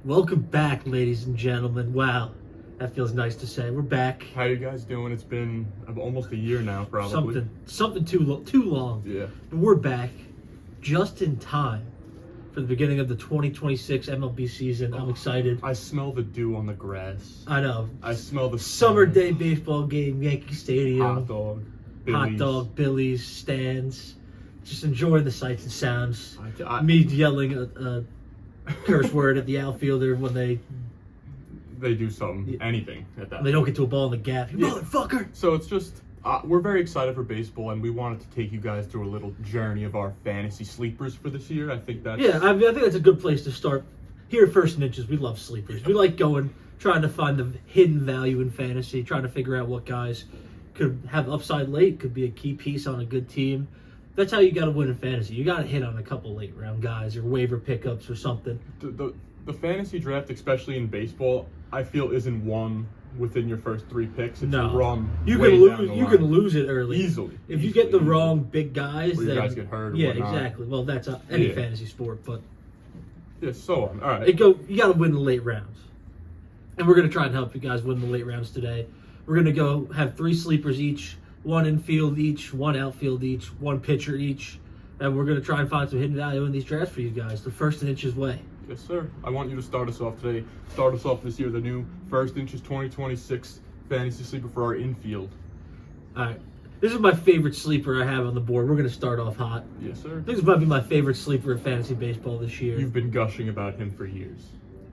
Welcome back, ladies and gentlemen. Wow, that feels nice to say. We're back. How you guys doing? It's been almost a year now, probably. Something too long. Yeah. But we're back, just in time for the beginning of the 2026 MLB season. I'm excited. I smell the dew on the grass. I know. I smell the Summer day baseball game, Yankee Stadium. hot dog, Billy's. Billy's, stands. Just enjoying the sights and sounds. I- Me yelling a curse word at the outfielder when they do something, anything at that. they don't get to a ball in the gap. You Yeah. motherfucker! So it's just we're very excited for baseball, and we wanted to take you guys through a little journey of our fantasy sleepers for this year. I think that's Yeah, I think that's a good place to start. Here at First and Inches, we love sleepers. We like trying to find the hidden value in fantasy, trying to figure out what guys could have upside late, could be a key piece on a good team. That's how you got to win in fantasy. You got to hit on a couple late round guys or waiver pickups or something. the fantasy draft, especially in baseball, I feel isn't won within your first 3 picks. It's run. You way can down lose. the You line. can lose it early Easily. if you get the wrong big guys. Or you then guys get hurt or yeah, whatnot. exactly. Well, that's any Yeah. fantasy sport, but Yeah, so on. All right. you got to win the late rounds, and we're gonna try and help you guys win the late rounds today. We're gonna go have 3 sleepers each, 1 infield each, 1 outfield each, 1 pitcher each, and we're gonna try and find some hidden value in these drafts for you guys. The First and Inches way. Yes, sir. I want you to start us off today. Start us off this year, the new First Inches 2026 fantasy sleeper for our infield. All right, this is my favorite sleeper I have on the board. We're gonna start off hot. Yes, sir. This might be my favorite sleeper in fantasy baseball this year. You've been gushing about him for years.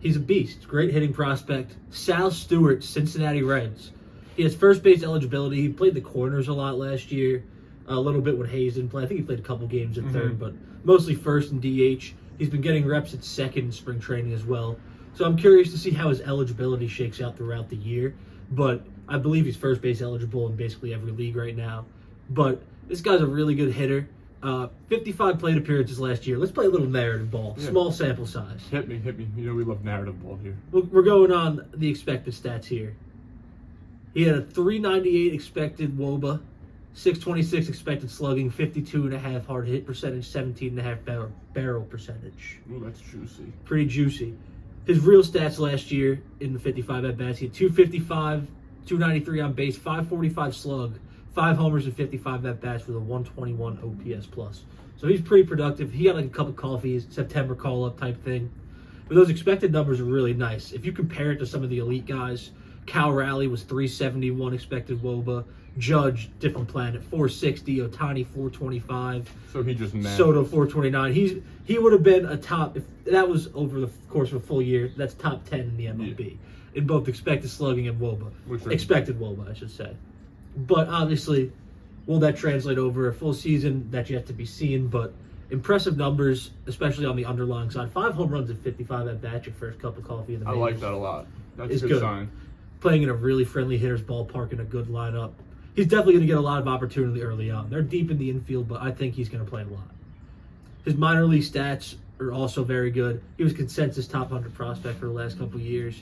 He's a beast. Great hitting prospect. Sal Stewart, Cincinnati Reds. He has first base eligibility. He played the corners a lot last year. A little bit when Hayes didn't play. I think he played a couple games at third, but mostly first and DH. He's been getting reps at second in spring training as well. So I'm curious to see how his eligibility shakes out throughout the year. But I believe he's first base eligible in basically every league right now. But this guy's a really good hitter. 55 plate appearances last year. Let's play a little narrative ball. Yeah. Small sample size. Hit me. You know we love narrative ball here. We're going on the expected stats here. He had a 398 expected WOBA, 626 expected slugging, 52.5 hard hit percentage, 17.5 barrel percentage. Ooh, that's juicy. Pretty juicy. His real stats last year in the 55 at bats, he had 255, 293 on base, 545 slug, 5 homers and 55 at bats with a 121 OPS plus. So he's pretty productive. He got like a cup of coffee, September call up type thing. But those expected numbers are really nice. If you compare it to some of the elite guys, Cal Raleigh was 371 expected WOBA. Judge, different planet, 460. Otani, 425. So he just mad. Soto, 429. He would have been a top, if that was over the course of a full year, that's top 10 in the MLB. In both expected slugging and WOBA. Expected WOBA, I should say. But obviously, will that translate over a full season? That's yet to be seen, but impressive numbers, especially on the underlying side. 5 home runs and 55 at bat, your first cup of coffee in the I majors. like that a lot. That's It's a good good. sign. Playing in a really friendly hitter's ballpark in a good lineup. He's definitely going to get a lot of opportunity early on. They're deep in the infield, but I think he's going to play a lot. His minor league stats are also very good. He was consensus top 100 prospect for the last couple of years.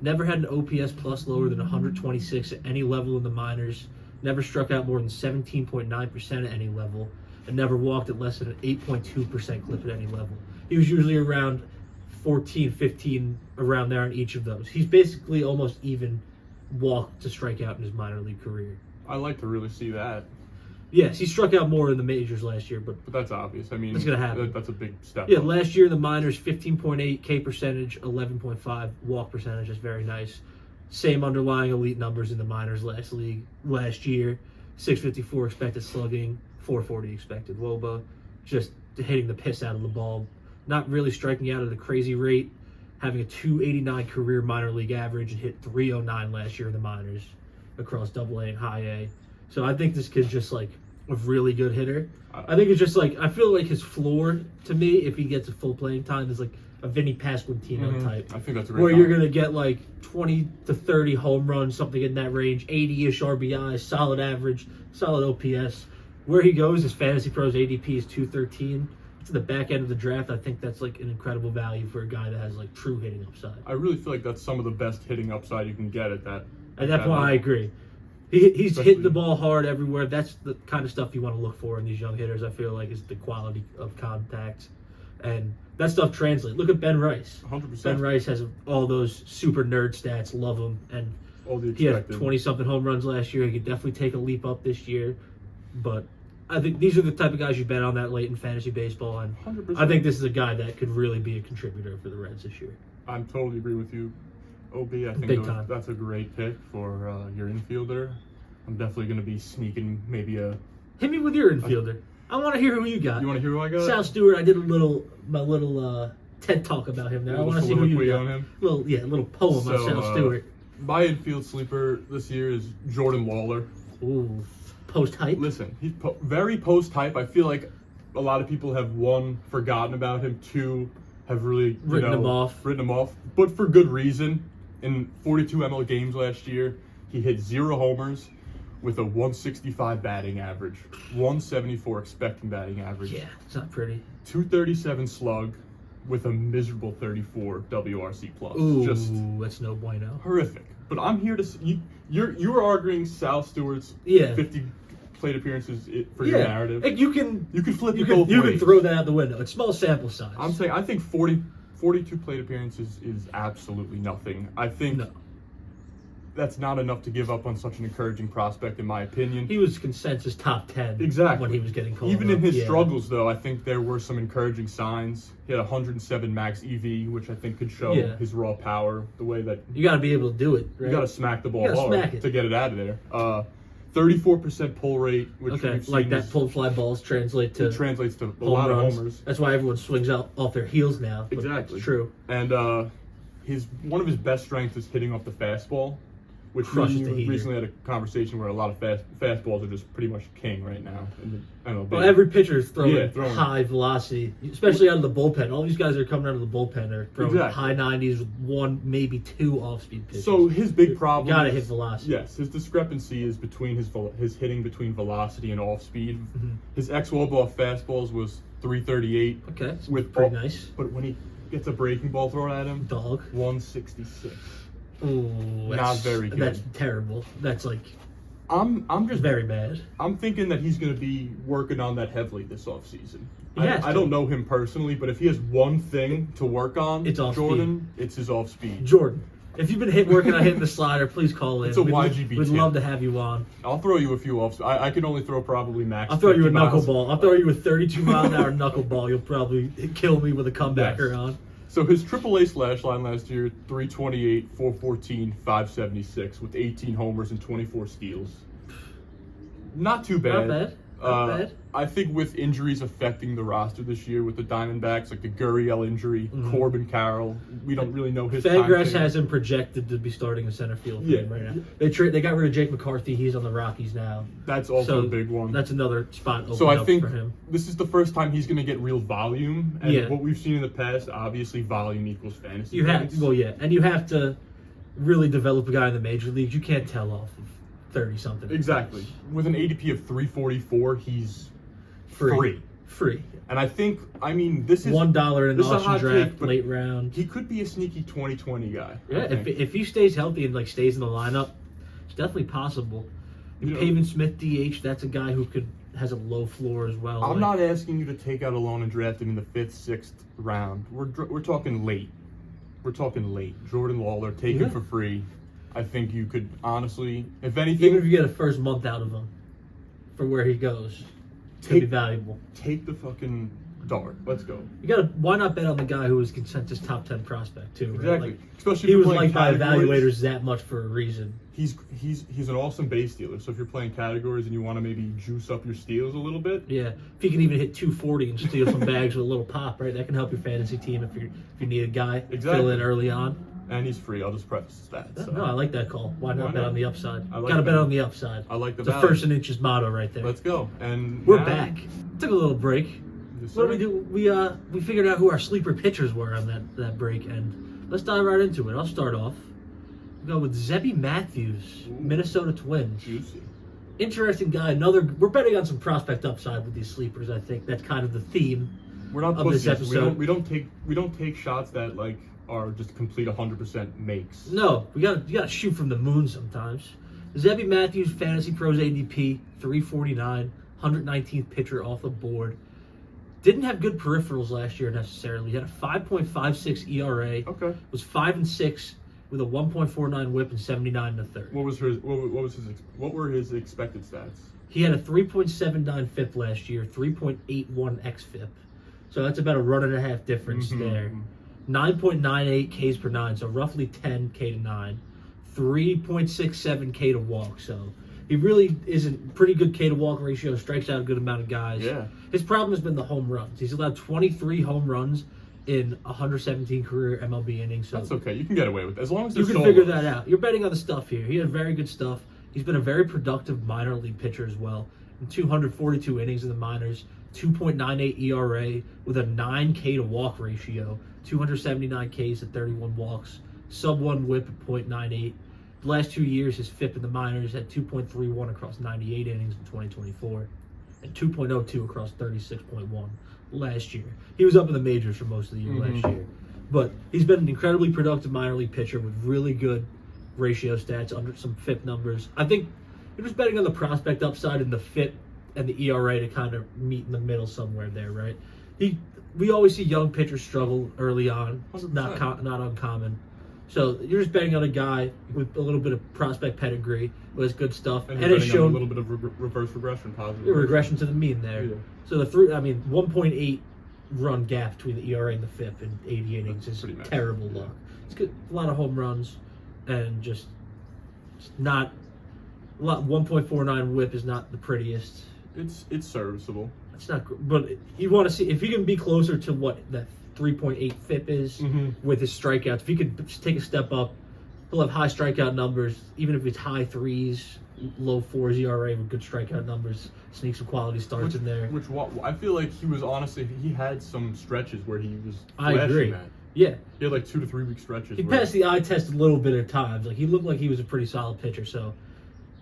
Never had an OPS plus lower than 126 at any level in the minors. Never struck out more than 17.9% at any level. And never walked at less than an 8.2% clip at any level. He was usually around 14, 15, around there on each of those. He's basically almost even walk to strike out in his minor league career. I like to really see that. Yes, he struck out more in the majors last year, but But that's obvious. I mean, It's gonna happen. That's a big step. yeah, up. last year in the minors, 15.8 K percentage, 11.5 walk percentage is very nice. Same underlying elite numbers in the minors last year, 654 expected slugging, 440 expected WOBA, just hitting the piss out of the ball, not really striking out at a crazy rate, having a 289 career minor league average and hit 309 last year in the minors across Double A and High A. So I think this kid's just like a really good hitter. I think it's just like, I feel like his floor to me, if he gets a full playing time, is like a Vinny Pasquantino type. I think that's a great Where you're comment. going to get like 20 to 30 home runs, something in that range, 80-ish RBIs, solid average, solid OPS. Where he goes, his Fantasy Pros ADP is 213. To the back end of the draft, I think that's like an incredible value for a guy that has like true hitting upside. I really feel like that's some of the best hitting upside you can get at that. At that point, level. I agree. He's Especially- hitting the ball hard everywhere. That's the kind of stuff you want to look for in these young hitters, I feel like, is the quality of contact. And that stuff translates. Look at Ben Rice. 100%. Ben Rice has all those super nerd stats. Love him. And All the he had expected. 20-something home runs last year. He could definitely take a leap up this year. But I think these are the type of guys you bet on that late in fantasy baseball. And 100%. I think this is a guy that could really be a contributor for the Reds this year. I'm totally agree with you, OB. I think Big time. that's a great pick for your infielder. I'm definitely going to be sneaking maybe a. Hit me with your infielder. I want to hear who you got. You want to hear who I got? Sal Stewart. I did my little TED talk about him there. I want to see who you soliloquy got. on him. A little poem on Sal Stewart. My infield sleeper this year is Jordan Lawler. Ooh, post hype. Listen, he's very post-hype. I feel like a lot of people have, one, forgotten about him, two, have really Written him off. But for good reason. In 42 ML games last year, he hit 0 homers with a 165 batting average, 174 expecting batting average, Yeah, it's not pretty. 237 slug with a miserable 34 WRC plus. Ooh, Just that's no bueno. horrific. But I'm here to you were arguing Sal Stewart's Yeah. 50 plate appearances for your narrative. Like, you can flip you it can both you ways. can throw that out the window. It's small sample size. I'm saying I think 42 plate appearances is absolutely nothing. I think No. that's not enough to give up on such an encouraging prospect, in my opinion. He was consensus top 10 Exactly. when he was getting called Even up. in his Yeah. struggles, though, I think there were some encouraging signs. He had 107 max EV, which I think could show Yeah. his raw power, the way that You got to be able to do it, right? you got to smack the ball gotta hard smack it. to get it out of there. 34% pull rate, which Okay, we've like seen that is- pulled fly balls translate to translates to a home lot runs. of homers. That's why everyone swings out off their heels now. but Exactly. It's true. And one of his best strengths is hitting off the fastball, which Crushes we the heater. recently had a conversation where a lot of fastballs are just pretty much king right now in the MLB. Well, every pitcher is throwing Yeah, throwing. high velocity, especially out of the bullpen. All these guys are coming out of the bullpen. They're throwing Exactly. high 90s with 1, maybe 2 off-speed pitches. So his big problem You gotta is- hit velocity. Yes, his discrepancy is between his hitting between velocity and off speed. Mhm. His ex-wall off fastballs was 338. Okay, it's with pretty nice. But when he gets a breaking ball thrown at him, Dog. 166. Ooh, Not very good. That's terrible. That's like I'm just very bad. I'm thinking that he's going to be working on that heavily this offseason. He has I to. don't know him personally, but if he has one thing to work on, It's off Jordan, it's his off speed. Jordan, if you've been working on hitting the slider, please call in. It's a We'd YGB tip. love to have you on. I'll throw you a few offs. I can only throw probably max. I'll throw you a 50 miles. knuckleball. I'll throw you a 32 mile an hour knuckleball. You'll probably kill me with a comebacker Yes. on. So his AAA slash line last year, 328, 414, 576 with 18 homers and 24 steals. Not too bad. Not bad. Not bad. I think with injuries affecting the roster this year with the Diamondbacks, like the Gurriel injury, Corbin Carroll, we don't really know his Fangraphs timetable. has him projected to be starting in center field for Yeah. him right now. They got rid of Jake McCarthy. He's on the Rockies now. That's also So a big one. That's another spot open So I up think for him. this is the first time he's going to get real volume. And Yeah. what we've seen in the past, obviously, volume equals fantasy You have points. and you have to really develop a guy in the major leagues. You can't tell off of 30 something. Exactly. With an ADP of 344, he's free. Free. And I think, this is $1 in this is a auction hot draft, take, but late round. he could be a sneaky 2020 guy. I Yeah, think. if he stays healthy and stays in the lineup, it's definitely possible. You know- Pavin Smith DH, that's a guy who has a low floor as well. I'm not asking you to take out a loan and draft him in the 5th, 6th round. We're talking late. We're talking late. Jordan Lawler, take him Yeah. for free. I think you could honestly, if Even anything, if you get a first month out of him for where he goes, it's gonna be valuable. take the fucking dart. Let's go. Why not bet on the guy who was consensus top 10 prospect too? Right? Exactly. Like, Especially he if was you're playing liked by categories. evaluators that much for a reason. He's an awesome base stealer. So if you're playing categories and you want to maybe juice up your steals a little bit, Yeah, if he can even hit 240 and steal some bags with a little pop, right? That can help your fantasy team if you need a guy to fill Exactly. in early on. and he's free. I'll just preface that. So. No, I like that call. Why not Why bet not? on the upside? I like Got to bet that. on the upside. I like the It's a value. first and inches motto right there. Let's go. And We're now- back. Took a little break. Yes, What sir. did we do? We figured out who our sleeper pitchers were on that break, and let's dive right into it. I'll start off. We'll go with Zebby Matthews, Ooh. Minnesota Twins. Juicy. Interesting guy. We're betting on some prospect upside with these sleepers. I think that's kind of the theme. We're not Of this pussies. episode. We don't take shots that are just complete 100% makes. No, you got to shoot from the moon sometimes. Zebby Matthews, Fantasy Pros ADP, 349, 119th pitcher off the board. Didn't have good peripherals last year necessarily. He had a 5.56 ERA. Okay. Was 5-6 with a 1.49 WHIP and 79 to third. What were his expected stats? He had a 3.79 FIP last year, 3.81 xFIP. So that's about a run and a half difference there. 9.98 Ks per 9, so roughly 10 K to 9. 3.67 K to walk, so he really isn't pretty good K to walk ratio, strikes out a good amount of guys. Yeah. His problem has been the home runs. He's allowed 23 home runs in 117 career MLB innings. So That's okay. You can get away with it as long as you there's can figure solos. that out. You're betting on the stuff here. He had very good stuff. He's been a very productive minor league pitcher as well. In 242 innings in the minors, 2.98 ERA with a 9 K to walk ratio, 279 Ks at 31 walks, sub 1 WHIP at .98. The last 2 years, his FIP in the minors had 2.31 across 98 innings in 2024 and 2.02 across 36.1 last year. He was up in the majors for most of the year last year. But he's been an incredibly productive minor league pitcher with really good ratio stats under some FIP numbers. I think you're just betting on the prospect upside and the FIP and the ERA to kind of meet in the middle somewhere there, right? We always see young pitchers struggle early on. It's not uncommon. So you're just betting on a guy with a little bit of prospect pedigree who has good stuff, And it's a shown little bit of reverse regression, positive regression to the mean there. Yeah. So the 1.8 run gap between the ERA and the FIP in 80 innings is pretty nice. terrible luck. It's good, a lot of home runs, and just not a lot. 1.49 WHIP is not the prettiest. It's serviceable. It's not, but you want to see if he can be closer to what that 3.8 FIP is with his strikeouts. If he could just take a step up, he'll have high strikeout numbers, even if it's high threes, low fours ERA with good strikeout numbers. Sneak some quality starts in there. I feel like he had some stretches where he was I flashing agree. that. Yeah, He had like 2 to 3 week stretches. he where- passed the eye test a little bit at times. Like he looked like he was a pretty solid pitcher. So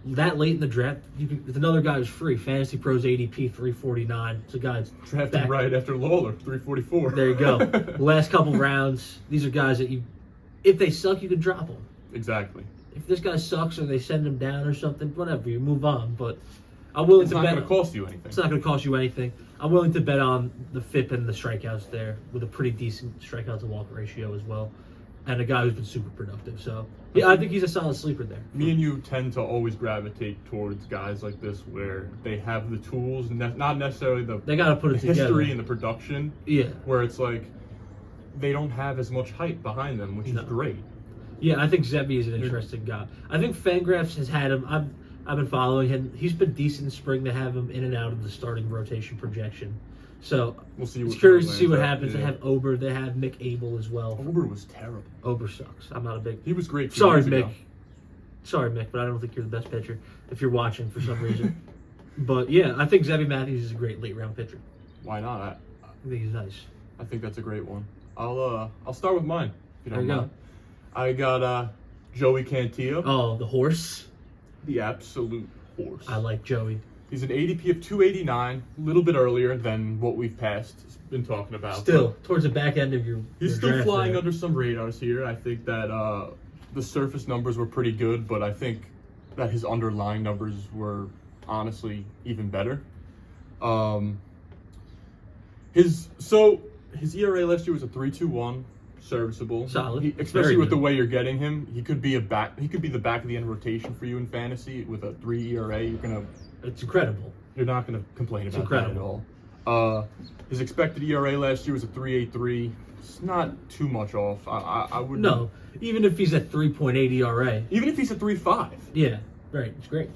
that late in the draft, with another guy who's free, Fantasy Pros ADP 349. It's a guy that's drafted back- right after Lawler, 344. There you go. Last couple rounds, these are guys that if they suck, you can drop them. Exactly. If this guy sucks or they send him down or something, whatever, you move on. But I'm willing It's to not bet. going to cost you anything. It's not going to cost you anything. I'm willing to bet on the FIP and the strikeouts there with a pretty decent strikeout to walk ratio as well, and a guy who's been super productive. So yeah, I think he's a solid sleeper there. Me and you tend to always gravitate towards guys like this where they have the tools, not necessarily They got to put it history together. and the production, Yeah, where it's like they don't have as much hype behind them, which No. is great. yeah. I think Zebby is an interesting guy. I think Fangraphs has had him. I've been following him. He's been decent in spring to have him in and out of the starting rotation projection. So We'll see. it's what curious to see what lands up. happens. They Yeah. have Ober. They have Mick Abel as well. Ober was terrible. Ober sucks. I'm not a big. He was great. 2 Sorry, years ago. Mick. Sorry, Mick, but I don't think you're the best pitcher if you're watching for some reason. But yeah, I think Zebby Matthews is a great late round pitcher. Why not? I think he's nice. I think that's a great one. I'll start with mine. If you There don't you go. mind. I got Joey Cantillo, Oh, the horse. the absolute horse. I like Joey. He's an ADP of 289, a little bit earlier than what we've been talking about. Still, towards the back end of your He's your still draft flying there. under some radars here. I think that the surface numbers were pretty good, but I think that his underlying numbers were honestly even better. His ERA last year was a 3.21, serviceable, Solid. especially Very with the good. way you're getting him. He could be the back of the end rotation for you in fantasy with a 3 ERA. It's incredible. You're not gonna complain about that incredible. at all. His expected ERA last year was a 3.83. It's not too much off. I would No, even if he's at 3.8 ERA. Even if he's a 3.5, Yeah, right. It's great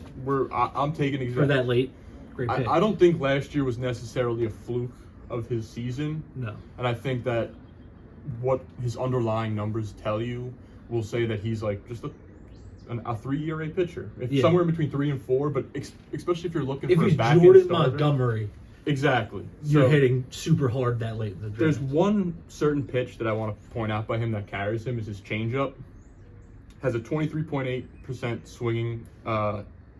I'm taking for exactly. that late. Great pick. I don't think last year was necessarily a fluke of his season, No. and I think that what his underlying numbers tell you will say that he's like just a 3 ERA pitcher. Yeah. Somewhere in between 3 and 4, but especially if you're looking If for he's a back Jordan end starter. Montgomery, Exactly. you're So, hitting super hard that late in the draft. there's one certain pitch that I want to point out by him that carries him is his changeup. Has a 23.8% swinging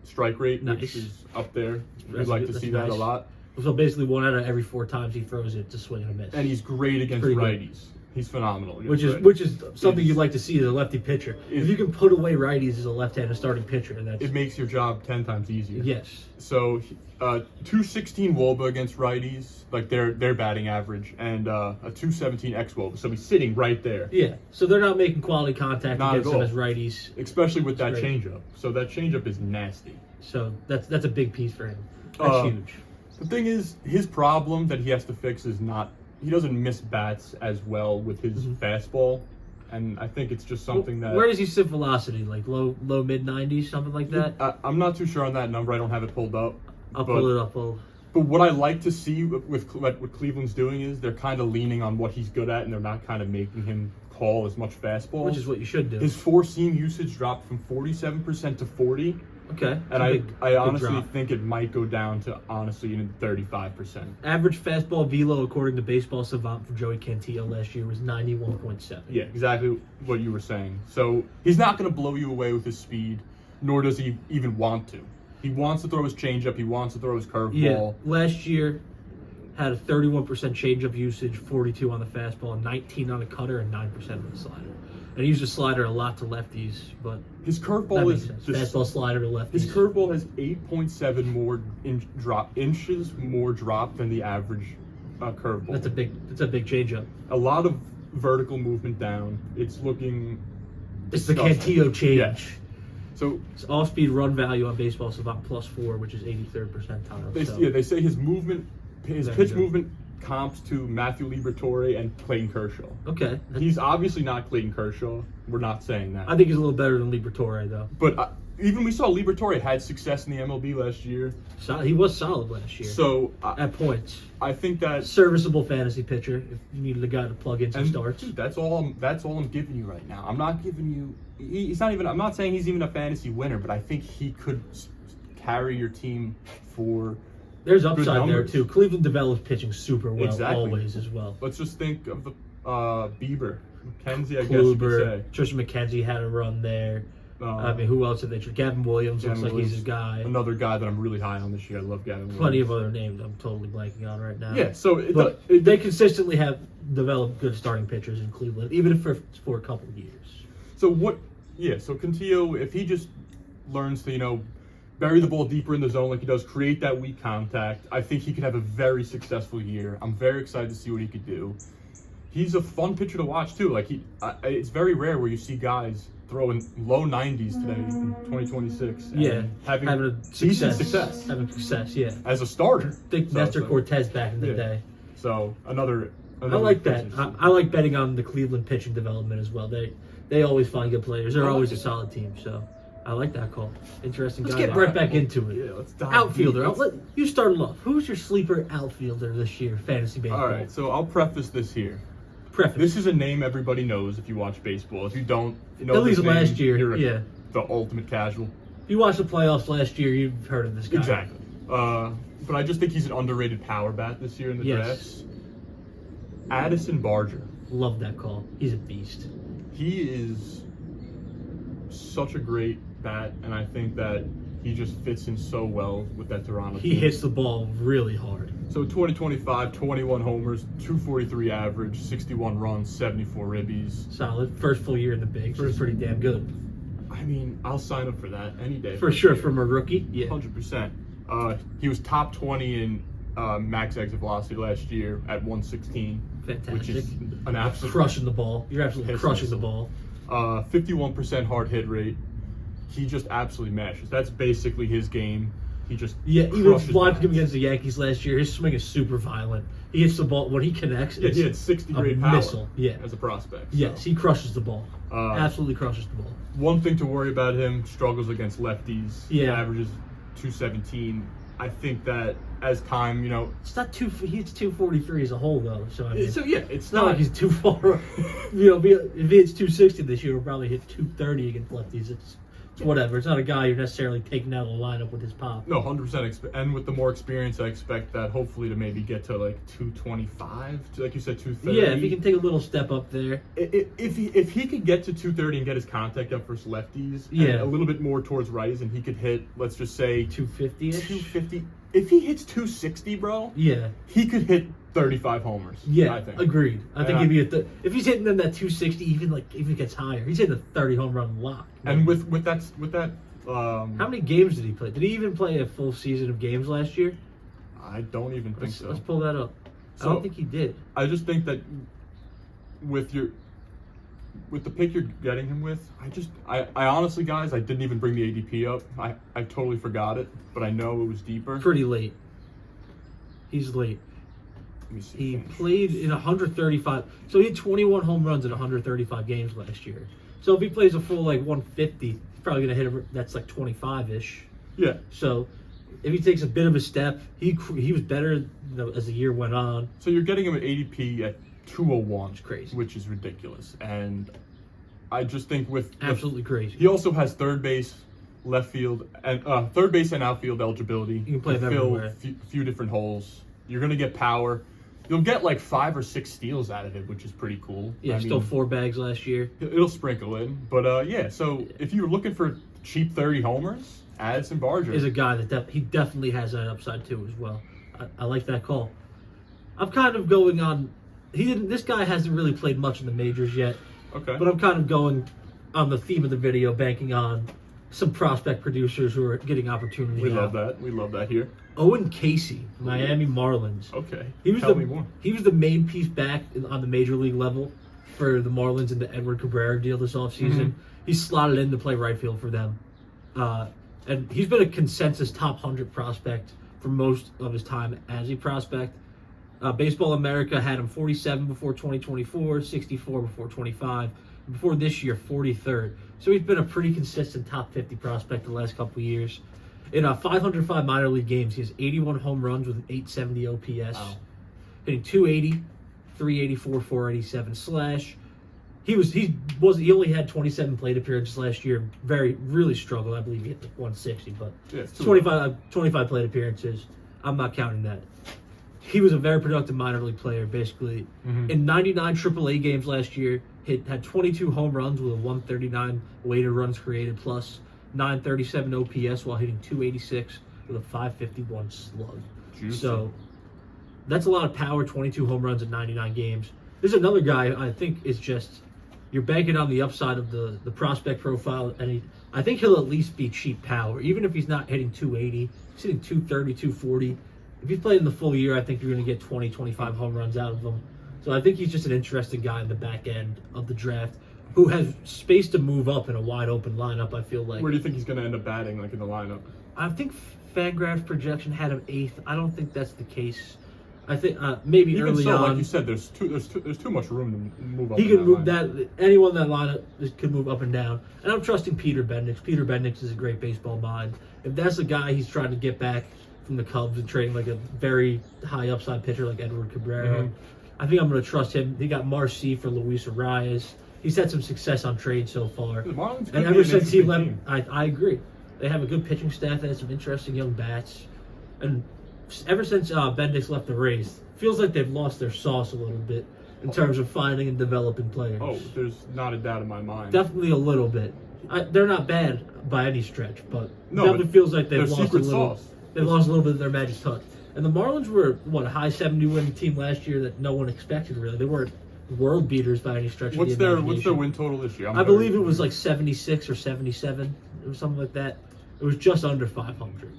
strike rate, Nice. which is up there. We'd That's like good- to that's see that a nice. lot. So basically, 1 out of every 4 times he throws it, it's a swing and a miss. And he's great against Pretty good. righties. He's phenomenal. which But is something it's- you'd like to see as a lefty pitcher. If It- you can put away righties as a left-handed starting pitcher, that's it makes your job 10 times easier. yes. So, 216 WOBA against righties, like their batting average, and a 217 xWOBA. So he's sitting right there, Yeah, so they're not making quality contact Not against at him all. as righties. especially with that That's great. changeup. So that changeup is nasty. So that's a big piece for him. That's Uh, huge. The thing is, his problem that he has to fix is not he doesn't miss bats as well with his fastball, and I think it's just something that Where does he sit velocity? Like low mid 90s, something like that. I'm not too sure on that number. I don't have it pulled up. I'll but- pull it up. But what I like to see with what Cleveland's doing is they're kind of leaning on what he's good at, and they're not kind of making him call as much fastball. Which is what you should do. His four-seam usage dropped from 47% to 40%, Okay. and It's a I big honestly drop. think it might go down to even 35%. Average fastball velo, according to Baseball Savant for Joey Cantillo last year, was 91.7. Yeah, exactly what you were saying. So he's not going to blow you away with his speed, nor does he even want to. He wants to throw his changeup. He wants to throw his curveball. Yeah. Last year had a 31% changeup usage, 42 on the fastball, 19 on the cutter, and 9% on the slider. And he used the slider a lot to lefties, but His that curveball makes is sense. just Fastball slider to lefties. his curveball has 8.7 more inches more drop than the average curveball. That's a big changeup. A lot of vertical movement down. It's looking. It's the disgusting. Cantillo change. Yeah. So It's off-speed run value on Baseball Savant +4, which is 83rd percentile. they say his Very pitch good. movement comps to Matthew Liberatore and Clayton Kershaw. Okay. He's obviously not Clayton Kershaw. We're not saying that. I think he's a little better than Liberatore, though. But even we saw Liberatore had success in the MLB last year. He was solid last year. So At points. I think that Serviceable fantasy pitcher if you needed a guy to plug in some and starts. dude, that's all I'm giving you right now. I'm not giving you. He's not even. I'm not saying he's even a fantasy winner, but I think he could carry your team for. There's upside there, numbers. too. Cleveland develops pitching super well Exactly. always as well. Let's just think of the Bieber, McKenzie. I guess you could Kluber, say. Tristan McKenzie had a run there. I mean, who else have they? Gavin Williams Gavin looks like Williams, he's a guy. Another guy that I'm really high on this year. I love Gavin Williams. Plenty of other names I'm totally blanking on right now. Yeah, so But they consistently have developed good starting pitchers in Cleveland, even if for a couple of years. So what? Yeah. So Cantillo, if he just learns to bury the ball deeper in the zone like he does, create that weak contact, I think he could have a very successful year. I'm very excited to see what he could do. He's a fun pitcher to watch too. Like it's very rare where you see guys throwing low 90s today in 2026. and Yeah, having a decent success Having success, yeah. as a starter. Think Nestor Cortez back in the Yeah. day. So another I like that. I like betting on the Cleveland pitching development as well. They always find good players. They're I like always a it. solid team. So I like that call. Interesting. Let's guy. get Get Brett Brett back into it. Yeah, let's dive Outfielder. deep. You started off. Who's your sleeper outfielder this year, fantasy baseball? All right, so I'll preface this here. Preface. This is a name everybody knows if you watch baseball. If you don't know At least this name, last year, you're yeah. the ultimate casual. If you watched the playoffs last year, you've heard of this guy. Exactly. But I just think he's an underrated power bat this year in the Yes. drafts. Addison Barger. Love that call. He's a beast. He is such a great bat, and I think that he just fits in so well with that Toronto He team. hits the ball really hard. So 2025, 21 homers, 243 average, 61 runs, 74 ribbies. Solid. First full year in the bigs. First pretty damn good. I mean, I'll sign up for that any day. For sure, from a rookie. Yeah. 100%. He was top 20 in max exit velocity last year at 116, Fantastic. which is an absolute Crushing the ball. You're absolutely Hits crushing us. the ball. 51% hard hit rate. He just absolutely mashes. That's basically his game. He just Yeah, even crushes watching him bats. against the Yankees last year, his swing is super violent. He hits the ball when he connects. Yeah, It's he had 60 a grade power missile. Yeah. as a prospect. so. Yes, he crushes the ball. Uh, Absolutely crushes the ball. One thing to worry about him, struggles against lefties. Yeah. Averages 217. I think that as time, It's not too. He's 243 as a whole though. So I mean, so yeah, it's not like he's too far. If he hits 260 this year, he'll probably hit 230 against lefties. It's whatever. It's not a guy you're necessarily taking out of the lineup with his pop. No, 100%. And with the more experience, I expect that hopefully to maybe get to like 225, like you said, 230. Yeah, if he can take a little step up there. If he could get to 230 and get his contact up versus lefties, and Yeah. a little bit more towards righties, and he could hit, let's just say 250-ish. 250. If he hits 260, bro, Yeah. he could hit 35 homers. Yeah, I think. agreed. I And think if he's hitting them that 260, even if he gets higher, he's hitting a 30 home run lock. And with that. How many games did he play? Did he even play a full season of games last year? I don't even think so. Let's pull that up. So, I don't think he did. I just think that with the pick you're getting him with, I honestly, guys, I didn't even bring the ADP up. I totally forgot it, but I know it was deeper. Pretty late. He's late. Let me see. He played in 135. So he had 21 home runs in 135 games last year. So if he plays a full 150, he's probably gonna hit that's 25-ish. Yeah. So if he takes a bit of a step, he was better as the year went on. So you're getting him at ADP at 201, It's crazy. which is ridiculous. And I just think with Absolutely crazy. he also has third base, left field, and third base and outfield eligibility. You can play to him fill everywhere. a few different holes. You're gonna get power. You'll get 5 or 6 steals out of it, which is pretty cool. Yeah, I still mean, 4 bags last year. it'll sprinkle in, but yeah. So if you're looking for cheap 30 homers, Addison Barger Is a guy that he definitely has that upside too as well. I like that call. I'm kind of going on. This guy hasn't really played much in the majors yet, okay. but I'm kind of going on the theme of the video, banking on some prospect producers who are getting opportunities. We now. love that. We love that here. Owen Casey, Miami Marlins. Okay. Tell me more. He was the main piece back on the major league level for the Marlins in the Edward Cabrera deal this offseason. Mhm. He's slotted in to play right field for them. And he's been a consensus top 100 prospect for most of his time as a prospect. Baseball America had him 47 before 2024, 64 before 25, and before this year, 43rd. So he's been a pretty consistent top 50 prospect the last couple of years. In 505 minor league games, he has 81 home runs with an 870 OPS, Wow. hitting 280, 384, 487 slash. He only had 27 plate appearances last year. Really struggled. I believe he hit 160, but Yeah, it's 25 plate appearances. I'm not counting that. He was a very productive minor league player, basically. Mhm. In 99 AAA games last year, had 22 home runs with a 139 weighted runs created plus 937 OPS while hitting 286 with a 551 slug. Juicy. So that's a lot of power, 22 home runs in 99 games. There's another guy I think is just, you're banking on the upside of the prospect profile, and I think he'll at least be cheap power. Even if he's not hitting 280, he's hitting 230, 240. If he's played in the full year, I think you're going to get 20, 25 home runs out of him. So I think he's just an interesting guy in the back end of the draft who has space to move up in a wide open lineup, I feel like. Where do you think he's going to end up batting, in the lineup? I think Fangraphs projection had him 8th. I don't think that's the case. I think maybe Even early so, on. like you said, there's too much room to move up. He in can move lineup. that. Anyone in that lineup could move up and down. And I'm trusting Peter Bendix. Peter Bendix is a great baseball mind. If that's a guy he's trying to get back from the Cubs and trading a very high upside pitcher like Edward Cabrera, Mhm. I think I'm going to trust him. He got Marcy for Luis Arias. He's had some success on trades so far. The Marlins could And be ever an since he interesting left, team. I agree. They have a good pitching staff. They have some interesting young bats. And ever since Bendix left the Rays, feels like they've lost their sauce a little bit in terms of finding and developing players. Oh, there's not a doubt in my mind. Definitely a little bit. They're not bad by any stretch, but No, definitely but feels like they've their lost a secret little. sauce. They've lost a little bit of their magic touch. And the Marlins were a high 70 win team last year that no one expected really. They weren't world beaters by any stretch What's of the their imagination. win total this year? I believe it was 76 or 77. It was something like that. It was just under 500.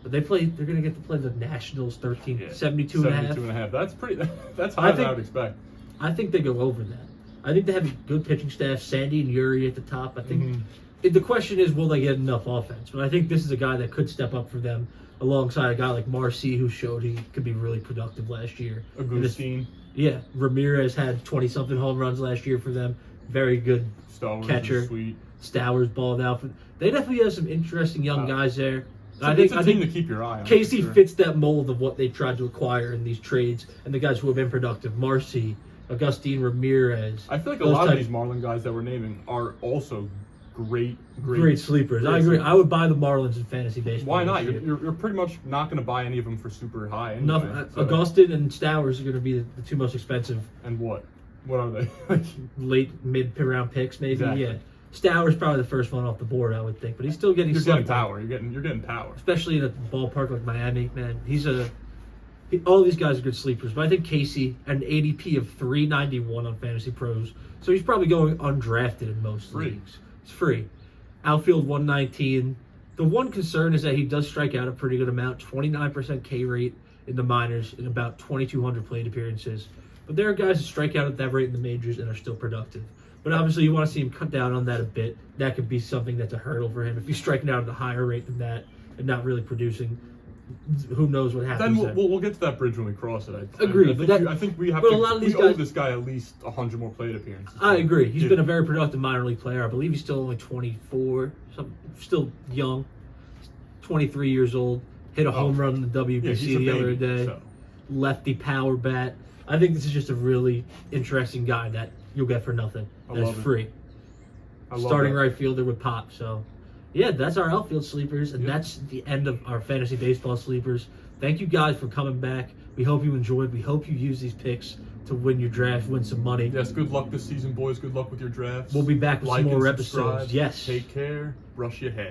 But they're going to get to play the Nationals 72 and a half. 72 and a half. That's pretty. That's higher than I would expect. I think they go over that. I think they have a good pitching staff. Sandy and Yuri at the top. I think Mhm. the question is, will they get enough offense? But I think this is a guy that could step up for them alongside a guy like Marcy, who showed he could be really productive last year. Agustin, Yeah, Ramirez had 20-something home runs last year for them. Very good Stowers, catcher. Sweet. Stowers balled out. They definitely have some interesting young guys there. So it's a team to keep your eye on. Casey for sure. fits that mold of what they tried to acquire in these trades, and the guys who have been productive: Marcy, Agustin Ramirez. I feel like a those lot of type- these Marlin guys that we're naming are also great sleepers. I great agree. sleepers. I would buy the Marlins in fantasy baseball. Why not? this year. You're pretty much not going to buy any of them for super high. Anyway, Enough. so- Augustin and Stowers are going to be the two most expensive And what? What are they? late mid-round picks, maybe. Exactly. Yeah, Stowers probably the first one off the board, I would think, but he's still getting You're getting something. power. You're getting power. Especially in a ballpark like Miami, man. He's All these guys are good sleepers, but I think Casey had an ADP of 391 on Fantasy Pros, so he's probably going undrafted in most leagues. It's free. Outfield 119. The one concern is that he does strike out a pretty good amount, 29% K rate in the minors and about 2,200 plate appearances. But there are guys who strike out at that rate in the majors and are still productive. But obviously, you want to see him cut down on that a bit. That could be something that's a hurdle for him. If he's striking out at a higher rate than that and not really producing, who knows what happens Then we'll get to that bridge when we cross it. Agreed. I think we have but to. a lot of these we owe guys- this guy at least 100 more plate appearances. I agree. He's Yeah. been a very productive minor league player. I believe he's still only 24, still young, 23 years old. Hit a home run in the WBC Yeah, he's a the other baby, day. so. Lefty power bat. I think this is just a really interesting guy that you'll get for nothing. I That's love it. free. I love Starting that. right fielder with pop. So, yeah, that's our outfield sleepers, and Yep. that's the end of our fantasy baseball sleepers. Thank you guys for coming back. We hope you enjoyed. We hope you use these picks to win your draft, win some money. Yes, good luck this season, boys. Good luck with your drafts. We'll be back with Like some more and subscribe. episodes. Yes. Take care. Brush your hair.